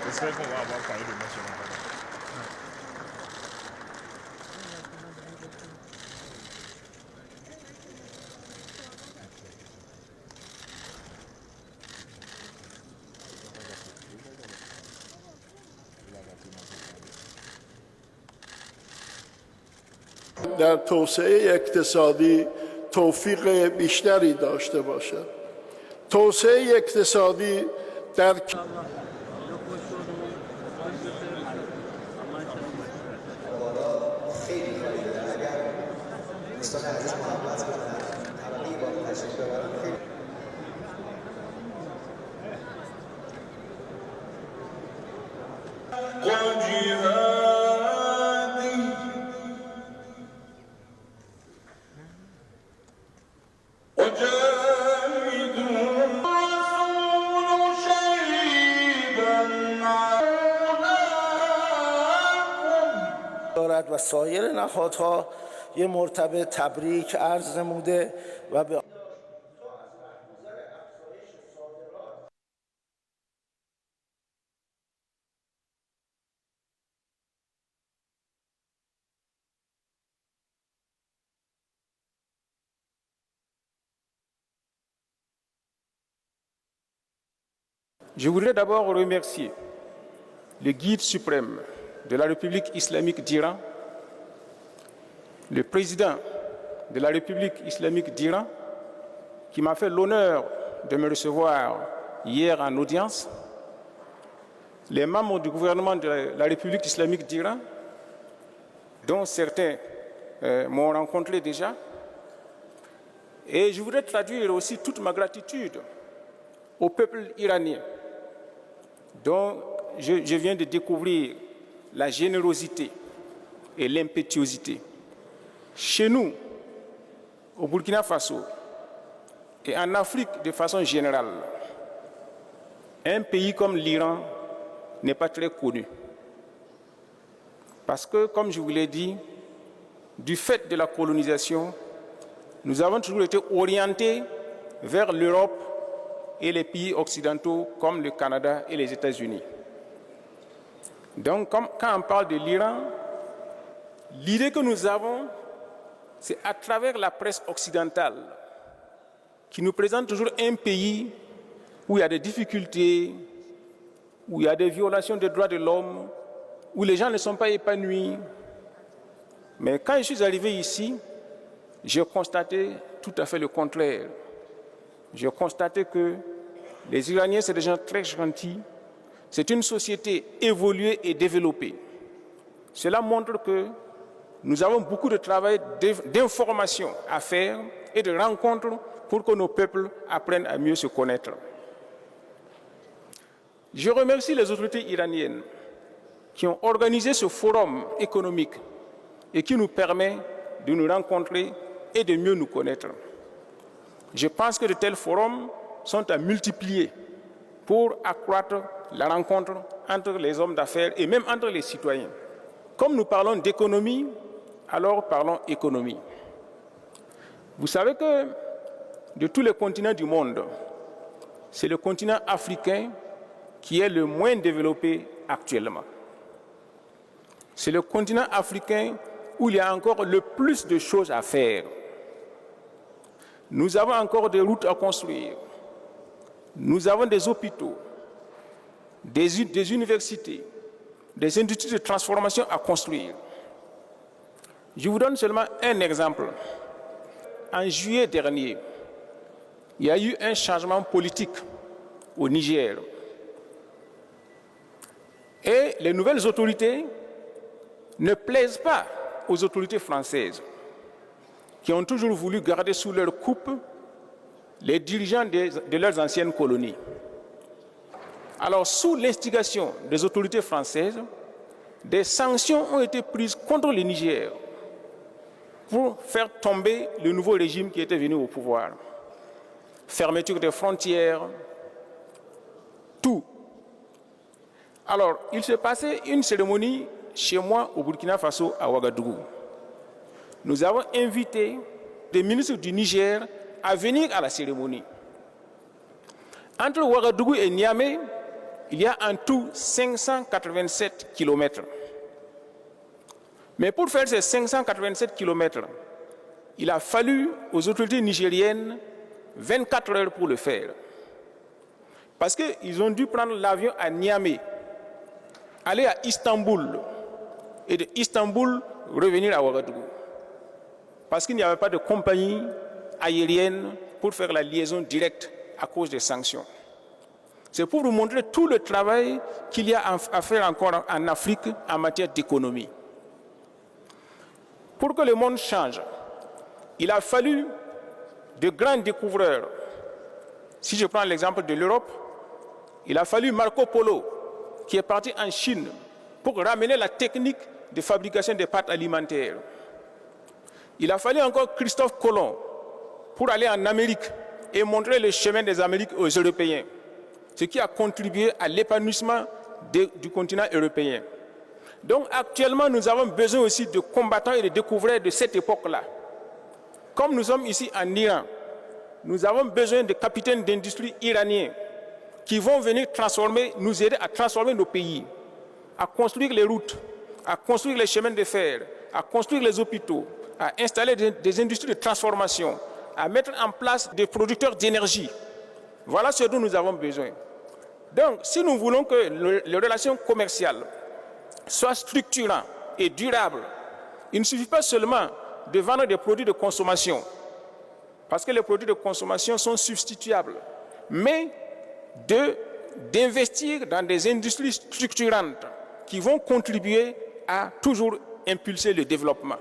J'espère qu'on va avoir parlé de match avant. در توسعه اقتصادی توفیق بیشتری داشته باشد. توسعه اقتصادی در و سایر نهادها یه مرتبه تبریک عرض نموده و به Je voudrais d'abord remercier le guide suprême de la République islamique d'Iran, le président de la République islamique d'Iran, qui m'a fait l'honneur de me recevoir hier en audience, les membres du gouvernement de la République islamique d'Iran, dont certains m'ont rencontré déjà, et je voudrais traduire aussi toute ma gratitude au peuple iranien, dont je viens de découvrir la générosité et l'impétuosité. Chez nous, au Burkina Faso et en Afrique de façon générale, un pays comme l'Iran n'est pas très connu. Parce que, comme je vous l'ai dit, du fait de la colonisation, nous avons toujours été orientés vers l'Europe et les pays occidentaux comme le Canada et les États-Unis. Donc, quand on parle de l'Iran, l'idée que nous avons, c'est à travers la presse occidentale qui nous présente toujours un pays où il y a des difficultés, où il y a des violations des droits de l'homme, où les gens ne sont pas épanouis. Mais quand je suis arrivé ici, j'ai constaté tout à fait le contraire. J'ai constaté que les Iraniens, c'est des gens très gentils. C'est une société évoluée et développée. Cela montre que nous avons beaucoup de travail d'information à faire et de rencontres pour que nos peuples apprennent à mieux se connaître. Je remercie les autorités iraniennes qui ont organisé ce forum économique et qui nous permet de nous rencontrer et de mieux nous connaître. Je pense que de tels forums sont à multiplier pour accroître la rencontre entre les hommes d'affaires et même entre les citoyens. Comme nous parlons d'économie, alors parlons économie. Vous savez que de tous les continents du monde, c'est le continent africain qui est le moins développé actuellement. C'est le continent africain où il y a encore le plus de choses à faire. Nous avons encore des routes à construire. Nous avons des hôpitaux, des universités, des industries de transformation à construire. Je vous donne seulement un exemple. En juillet dernier, il y a eu un changement politique au Niger. Et les nouvelles autorités ne plaisent pas aux autorités françaises, qui ont toujours voulu garder sous leur coupe les dirigeants de leurs anciennes colonies. Alors, sous l'instigation des autorités françaises, des sanctions ont été prises contre le Niger pour faire tomber le nouveau régime qui était venu au pouvoir. Fermeture des frontières, tout. Alors, il s'est passé une cérémonie chez moi au Burkina Faso, à Ouagadougou. Nous avons invité des ministres du Niger à venir à la cérémonie. Entre Ouagadougou et Niamey, il y a en tout 587 kilomètres. Mais pour faire ces 587 kilomètres, il a fallu aux autorités nigériennes 24 heures pour le faire. Parce qu'ils ont dû prendre l'avion à Niamey, aller à Istanbul, et de Istanbul revenir à Ouagadougou. Parce qu'il n'y avait pas de compagnie aérienne pour faire la liaison directe à cause des sanctions. C'est pour vous montrer tout le travail qu'il y a à faire encore en Afrique en matière d'économie. Pour que le monde change, il a fallu de grands découvreurs. Si je prends l'exemple de l'Europe, il a fallu Marco Polo, qui est parti en Chine pour ramener la technique de fabrication des pâtes alimentaires. Il a fallu encore Christophe Colomb pour aller en Amérique et montrer le chemin des Amériques aux Européens, ce qui a contribué à l'épanouissement du continent européen. Donc actuellement, nous avons besoin aussi de combattants et de découvreurs de cette époque-là. Comme nous sommes ici en Iran, nous avons besoin de capitaines d'industrie iraniens qui vont venir nous aider à transformer nos pays, à construire les routes, à construire les chemins de fer, à construire les hôpitaux, à installer des industries de transformation, à mettre en place des producteurs d'énergie. Voilà ce dont nous avons besoin. Donc, si nous voulons que les relations commerciales soient structurantes et durables, il ne suffit pas seulement de vendre des produits de consommation, parce que les produits de consommation sont substituables, mais d'investir dans des industries structurantes qui vont contribuer à toujours impulser le développement.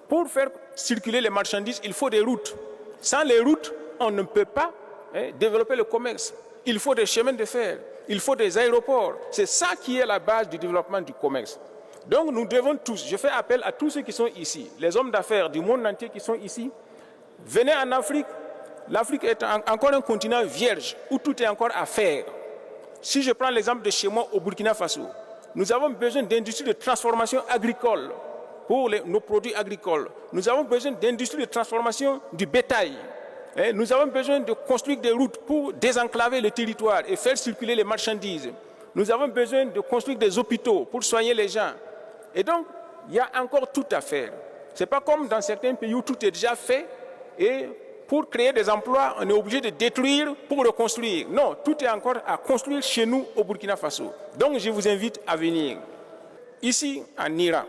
Pour faire circuler les marchandises, il faut des routes. Sans les routes, on ne peut pas développer le commerce. Il faut des chemins de fer, il faut des aéroports. C'est ça qui est la base du développement du commerce. Donc nous devons tous, je fais appel à tous ceux qui sont ici, les hommes d'affaires du monde entier qui sont ici, venez en Afrique. L'Afrique est encore un continent vierge où tout est encore à faire. Si je prends l'exemple de chez moi au Burkina Faso, nous avons besoin d'industries de transformation agricole pour nos produits agricoles. Nous avons besoin d'industries de transformation du bétail. Nous avons besoin de construire des routes pour désenclaver le territoire et faire circuler les marchandises. Nous avons besoin de construire des hôpitaux pour soigner les gens. Et donc, il y a encore tout à faire. Ce n'est pas comme dans certains pays où tout est déjà fait et pour créer des emplois, on est obligé de détruire pour reconstruire. Non, tout est encore à construire chez nous au Burkina Faso. Donc, je vous invite à venir. Ici, en Iran,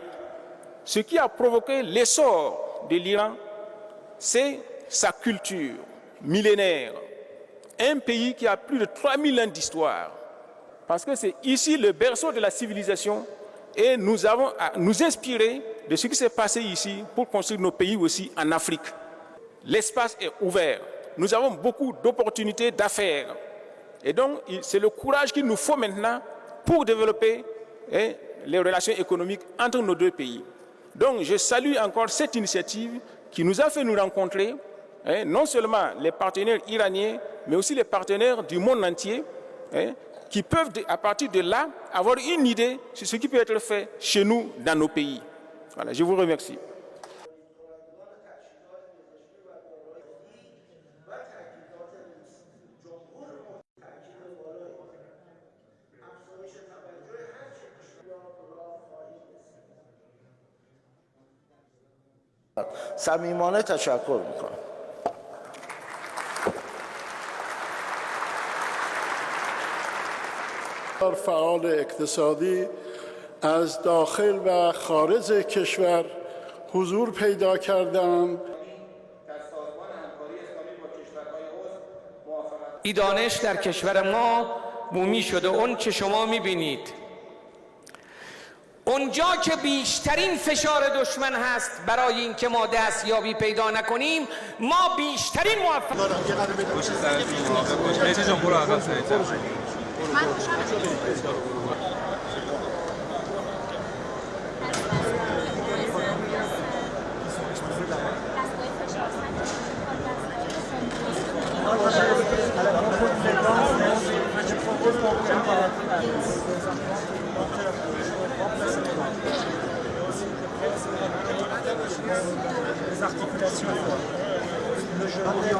ce qui a provoqué l'essor de l'Iran, c'est sa culture millénaire. Un pays qui a plus de 3000 ans d'histoire. Parce que c'est ici le berceau de la civilisation et nous avons à nous inspirer de ce qui s'est passé ici pour construire nos pays aussi en Afrique. L'espace est ouvert. Nous avons beaucoup d'opportunités d'affaires. Et donc, c'est le courage qu'il nous faut maintenant pour développer les relations économiques entre nos deux pays. Donc, je salue encore cette initiative qui nous a fait nous rencontrer, non seulement les partenaires iraniens, mais aussi les partenaires du monde entier, qui peuvent, à partir de là, avoir une idée sur ce qui peut être fait chez nous, dans nos pays. Voilà, je vous remercie. صمیمانه تشکر میکنم. فعال اقتصادی از داخل و خارج کشور حضور پیدا کردند. دانش در کشور ما بومی شده. اون که شما میبینید اونجا که بیشترین فشار دشمن هست برای اینکه ما دستیابی پیدا نکنیم، ما بیشترین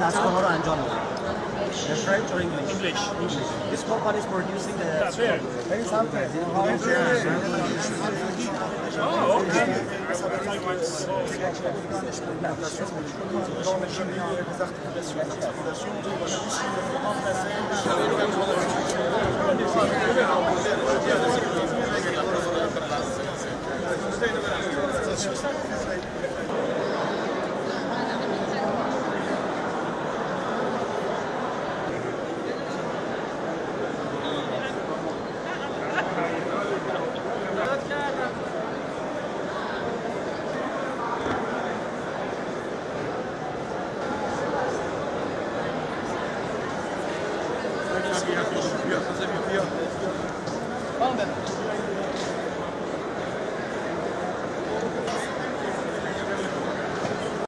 دستگاه ها رو انجام میدن. French or English? English. This company is producing the... Very. Very sometimes, you know how it's... Oh, okay.